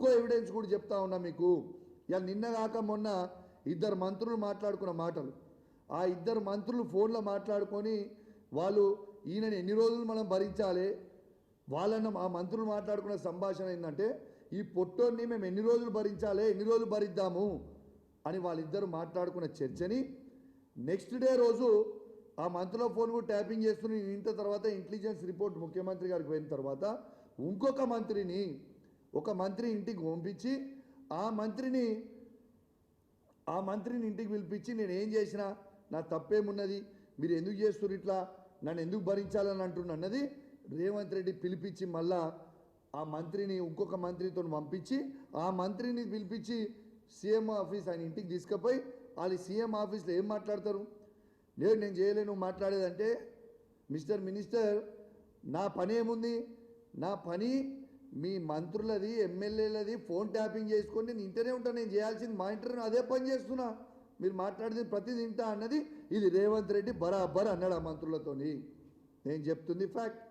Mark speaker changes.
Speaker 1: ఇంకో ఎవిడెన్స్ కూడా చెప్తా ఉన్నా మీకు. ఇక నిన్న కాక మొన్న ఇద్దరు మంత్రులు మాట్లాడుకున్న మాటలు, ఆ ఇద్దరు మంత్రులు ఫోన్లో మాట్లాడుకొని వాళ్ళు ఈయనని ఎన్ని రోజులు మనం భరించాలి, వాళ్ళన్న ఆ మంత్రులు మాట్లాడుకున్న సంభాషణ ఏంటంటే ఈ పొట్టోని మేము ఎన్ని రోజులు భరించాలి, ఎన్ని రోజులు భరిద్దాము అని వాళ్ళిద్దరు మాట్లాడుకున్న చర్చని నెక్స్ట్ డే రోజు ఆ మంత్రుల ఫోన్ కూడా ట్యాపింగ్ చేస్తున్న ఇంత తర్వాత ఇంటెలిజెన్స్ రిపోర్ట్ ముఖ్యమంత్రి గారికి పోయిన తర్వాత ఇంకొక మంత్రిని, ఒక మంత్రి ఇంటికి పంపించి ఆ మంత్రిని ఇంటికి పిలిపించి నేను ఏం చేసినా నా తప్పేమున్నది, మీరు ఎందుకు చేస్తున్నారు ఇట్లా, నన్ను ఎందుకు భరించాలని అంటున్నా అన్నది రేవంత్ రెడ్డి పిలిపించి మళ్ళా ఆ మంత్రిని ఇంకొక మంత్రితో పంపించి ఆ మంత్రిని పిలిపించి సీఎం ఆఫీస్ ఆయన ఇంటికి తీసుకుపోయి వాళ్ళు సీఎం ఆఫీస్లో ఏం మాట్లాడతారు, లేదు నేను చేయలేను మాట్లాడేదంటే మిస్టర్ మినిస్టర్ నా పని ఏముంది, నా పని మీ మంత్రులది ఎమ్మెల్యేలది ఫోన్ ట్యాపింగ్ చేసుకొని నేను ఇంటనే ఉంటాను, నేను చేయాల్సింది మా ఇంటర్వ్యూ అదే పని చేస్తున్నా, మీరు మాట్లాడేది ప్రతిదీ వింటా అన్నది ఇది రేవంత్ రెడ్డి బరాబర్ అన్నాడు ఆ మంత్రులతోని. నేను చెప్తుంది ఫ్యాక్ట్.